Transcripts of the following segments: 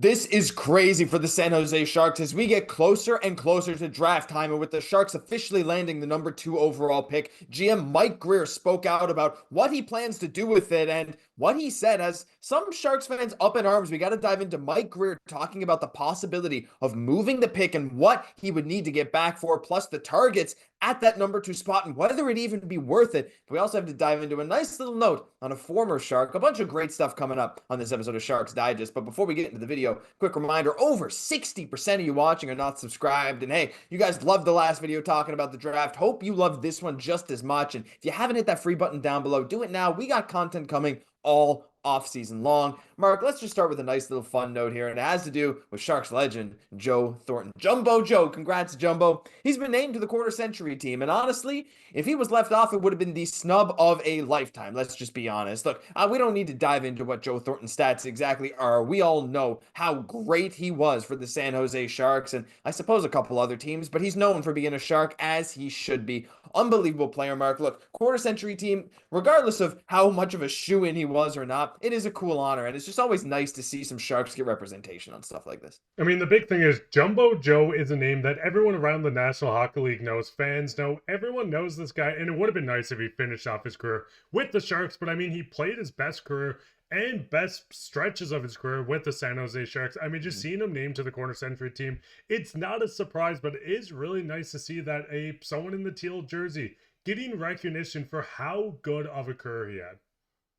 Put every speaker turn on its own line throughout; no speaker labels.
This is crazy for the San Jose Sharks as we get closer and closer to draft time, and with the Sharks officially landing the number 2 overall pick, GM Mike Grier spoke out about what he plans to do with it, and what he said has some Sharks fans up in arms. We got to dive into Mike Grier talking about the possibility of moving the pick and what he would need to get back for, plus the targets at that number 2 spot and whether it even be worth it. But we also have to dive into a nice little note on a former Shark. A bunch of great stuff coming up on this episode of Sharks Digest. But before we get into the video, quick reminder, over 60% of you watching are not subscribed. And hey, you guys loved the last video talking about the draft. Hope you loved this one just as much. And if you haven't hit that free button down below, do it now. We got content coming all off season long. Mark, let's just start with a nice little fun note here, and it has to do with Sharks legend Joe Thornton. Jumbo Joe, congrats Jumbo. He's been named to the quarter century team, and honestly, if he was left off, it would have been the snub of a lifetime. Let's just be honest. Look, we don't need to dive into what Joe Thornton's stats exactly are. We all know how great he was for the San Jose Sharks, and I suppose a couple other teams, but he's known for being a Shark, as he should be. Unbelievable player, Mark. Look, quarter century team, regardless of how much of a shoo-in he was or not, it is a cool honor, and it's just always nice to see some Sharks get representation on stuff like this.
I mean, the big thing is Jumbo Joe is a name that everyone around the National Hockey League knows, fans know, everyone knows this guy, and it would have been nice if he finished off his career with the Sharks, but I mean, he played his best career and best stretches of his career with the San Jose Sharks. I mean, just seeing him named to the corner century team, it's not a surprise, but it is really nice to see that someone in the teal jersey getting recognition for how good of a career he had.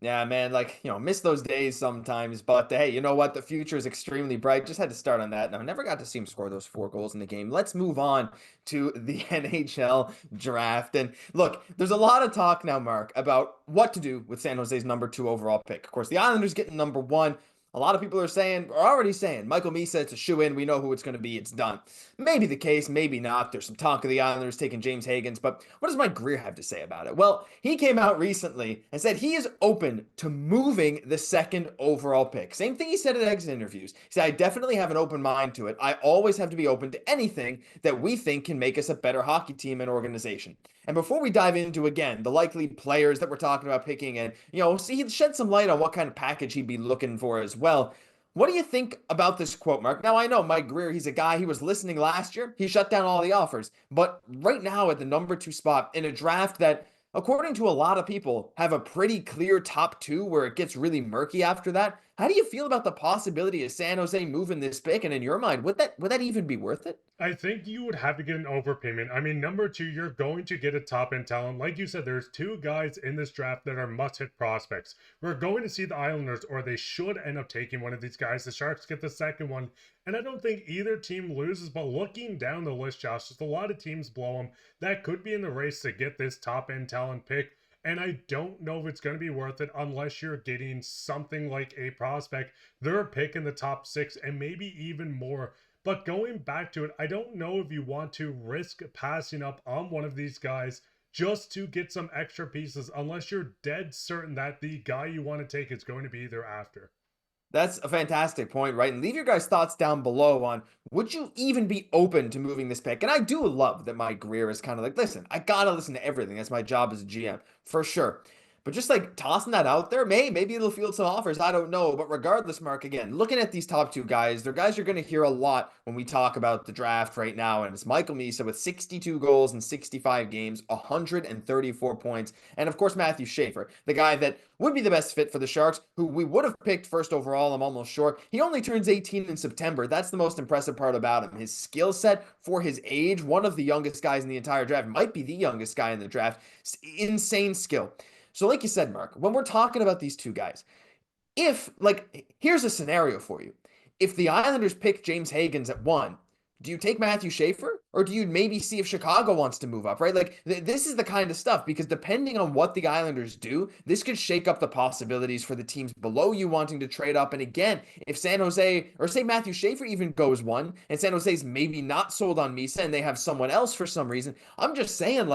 Yeah, man, like, miss those days sometimes, but hey, you know what? The future is extremely bright. Just had to start on that. Now, I never got to see him score those 4 goals in the game. Let's move on to the NHL draft. And look, there's a lot of talk now, Mark, about what to do with San Jose's number 2 overall pick. Of course, the Islanders getting number 1. A lot of people are already saying, Michael Misa, it's a shoe-in. We know who it's going to be. It's done. Maybe the case, maybe not. There's some talk of the Islanders taking James Higgins, but what does Mike Grier have to say about it? Well, he came out recently and said he is open to moving the 2nd overall pick. Same thing he said at exit interviews. He said, I definitely have an open mind to it. I always have to be open to anything that we think can make us a better hockey team and organization. And before we dive into, again, the likely players that we're talking about picking and, see, he'd shed some light on what kind of package he'd be looking for as well. What do you think about this quote, Mark? Now, I know Mike Grier, he's a guy, he was listening last year. He shut down all the offers. But right now at the number 2 spot in a draft that, according to a lot of people, have a pretty clear top 2 where it gets really murky after that, how do you feel about the possibility of San Jose moving this pick? And in your mind, would that even be worth it?
I think you would have to get an overpayment. I mean, number 2, you're going to get a top-end talent. Like you said, there's 2 guys in this draft that are must-hit prospects. We're going to see the Islanders, or they should end up taking one of these guys. The Sharks get the 2nd one, and I don't think either team loses, but looking down the list, Josh, there's a lot of teams below them that could be in the race to get this top-end talent pick. And I don't know if it's going to be worth it unless you're getting something like a prospect. They're a pick in the top 6 and maybe even more. But going back to it, I don't know if you want to risk passing up on one of these guys just to get some extra pieces unless you're dead certain that the guy you want to take is going to be there after.
That's a fantastic point, right? And leave your guys' thoughts down below on, would you even be open to moving this pick? And I do love that Mike Grier is kind of like, listen, I got to listen to everything. That's my job as a GM, for sure. But just like tossing that out there, maybe it'll field some offers. I don't know. But regardless, Mark, again, looking at these top 2 guys, they're guys you're going to hear a lot when we talk about the draft right now. And it's Michael Misa with 62 goals in 65 games, 134 points. And of course, Matthew Schaefer, the guy that would be the best fit for the Sharks, who we would have picked 1st overall. I'm almost sure. He only turns 18 in September. That's the most impressive part about him. His skill set for his age, one of the youngest guys in the entire draft, might be the youngest guy in the draft. Insane skill. So like you said, Mark, when we're talking about these 2 guys, here's a scenario for you. If the Islanders pick James Higgins at 1, do you take Matthew Schaefer? Or do you maybe see if Chicago wants to move up, right? This is the kind of stuff, because depending on what the Islanders do, this could shake up the possibilities for the teams below you wanting to trade up. And again, if San Jose, or say Matthew Schaefer even goes 1, and San Jose's maybe not sold on Misa and they have someone else for some reason, I'm just saying,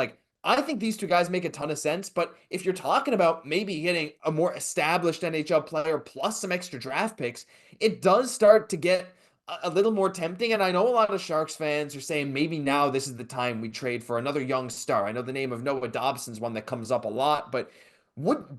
I think these 2 guys make a ton of sense, but if you're talking about maybe getting a more established NHL player plus some extra draft picks, it does start to get a little more tempting. And I know a lot of Sharks fans are saying maybe now this is the time we trade for another young star. I know the name of Noah Dobson's one that comes up a lot, but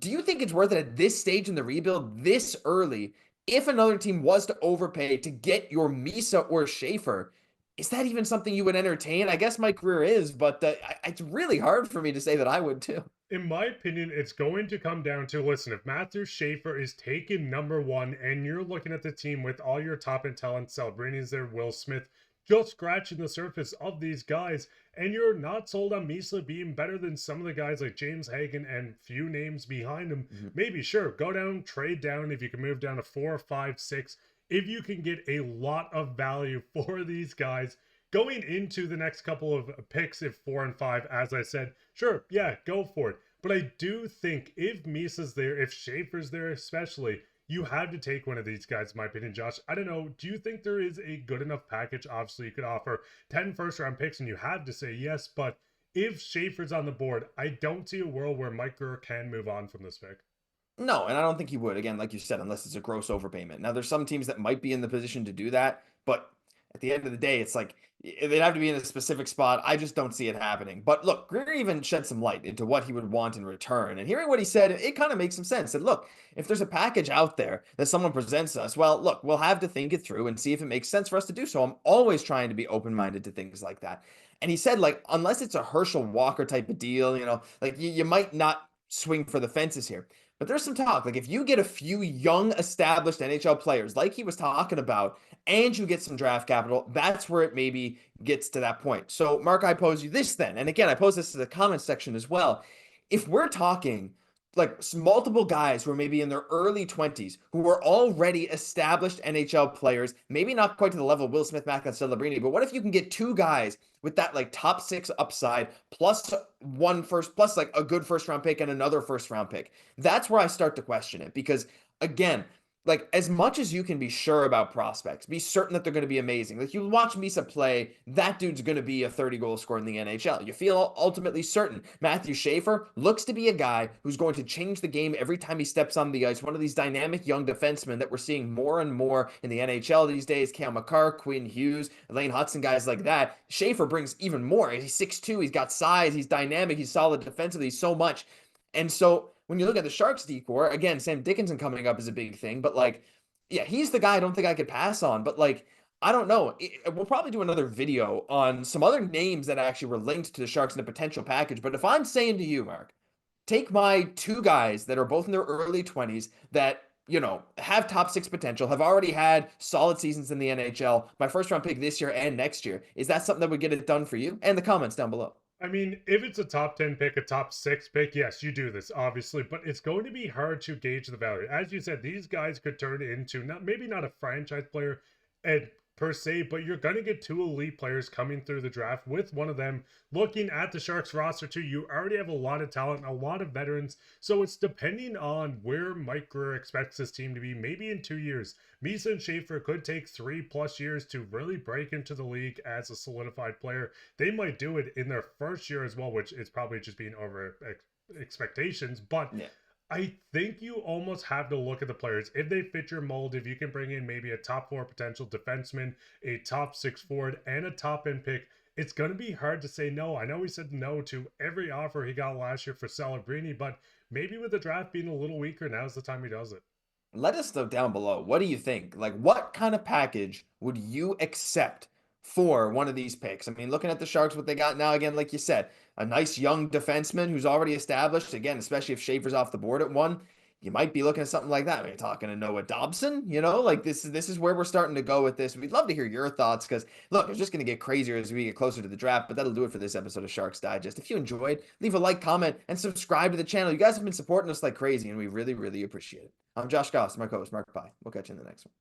do you think it's worth it at this stage in the rebuild, this early, if another team was to overpay to get your Misa or Schaefer, is that even something you would entertain? I guess Mike Grier is, but it's really hard for me to say that I would too.
In my opinion, it's going to come down to, listen, if Matthew Schaefer is taken number one and you're looking at the team with all your top end talent, Celebrini's there, Will Smith, just scratching the surface of these guys, and you're not sold on Misa being better than some of the guys like James Hagan and few names behind him, maybe sure, go down, trade down if you can move down to 4, 5, 6. If you can get a lot of value for these guys going into the next couple of picks, if 4 and 5, as I said, sure, yeah, go for it. But I do think if Misa's there, if Schaefer's there especially, you have to take one of these guys, in my opinion. Josh, I don't know, do you think there is a good enough package? Obviously, you could offer 10 first-round picks, and you have to say yes, but if Schaefer's on the board, I don't see a world where Mike Grier can move on from this pick.
No, and I don't think he would. Again, like you said, unless it's a gross overpayment. Now, there's some teams that might be in the position to do that, but at the end of the day, it's like they'd have to be in a specific spot. I just don't see it happening. But look, Greer even shed some light into what he would want in return. And hearing what he said, it kind of makes some sense. And look, if there's a package out there that someone presents us, well, look, we'll have to think it through and see if it makes sense for us to do so. I'm always trying to be open-minded to things like that. And he said, like, unless it's a Herschel Walker type of deal, like you might not swing for the fences here. But there's some talk. Like if you get a few young established NHL players, like he was talking about, and you get some draft capital, that's where it maybe gets to that point. So, Mark, I pose you this then. And again, I pose this to the comments section as well. If we're talking like multiple guys who are maybe in their early 20s who are already established NHL players, maybe not quite to the level of Will Smith, Macklin Celebrini, but what if you can get two guys with that like top 6 upside plus plus like a good first round pick and another first round pick? That's where I start to question it because again, like as much as you can be sure about prospects, be certain that they're going to be amazing. Like you watch Misa play, that dude's going to be a 30-goal scorer in the NHL. You feel ultimately certain. Matthew Schaefer looks to be a guy who's going to change the game every time he steps on the ice. One of these dynamic young defensemen that we're seeing more and more in the NHL these days. Cale Makar, Quinn Hughes, Elaine Hudson, guys like that. Schaefer brings even more. He's 6'2", he's got size, he's dynamic, he's solid defensively, he's so much. And so when you look at the Sharks decor, again, Sam Dickinson coming up is a big thing, but like, yeah, he's the guy I don't think I could pass on, but like, I don't know. We'll probably do another video on some other names that actually were linked to the Sharks in a potential package. But if I'm saying to you, Mark, take my two guys that are both in their early 20s that, have top 6 potential, have already had solid seasons in the NHL, my first round pick this year and next year, is that something that would get it done for you? And the comments down below.
I mean, if it's a top 10 pick, a top 6 pick, yes, you do this, obviously, but it's going to be hard to gauge the value. As you said, these guys could turn into maybe not a franchise player per se, but you're going to get 2 elite players coming through the draft. With one of them looking at the Sharks roster too, you already have a lot of talent, a lot of veterans, so it's depending on where Mike Grier expects this team to be. Maybe in 2 years, Misa and Schaefer could take 3+ years to really break into the league as a solidified player. They might do it in their first year as well, which is probably just being over expectations, but yeah. I think you almost have to look at the players. If they fit your mold, if you can bring in maybe a top 4 potential defenseman, a top 6 forward, and a top end pick, it's going to be hard to say no. I know he said no to every offer he got last year for Celebrini, but maybe with the draft being a little weaker, now's the time he does it.
Let us know down below. What do you think? Like, what kind of package would you accept for one of these picks? I mean, looking at the Sharks, what they got now, again, like you said, a nice young defenseman who's already established. Again, especially if Schaefer's off the board at 1, you might be looking at something like that. You're talking to Noah Dobson, like this is where we're starting to go with this. We'd love to hear your thoughts because look, it's just going to get crazier as we get closer to the draft, but that'll do it for this episode of Sharks Digest. If you enjoyed, leave a like, comment, and subscribe to the channel. You guys have been supporting us like crazy, and we really, really appreciate it. I'm Josh Gosse, my co-host, Mark Pye. We'll catch you in the next one.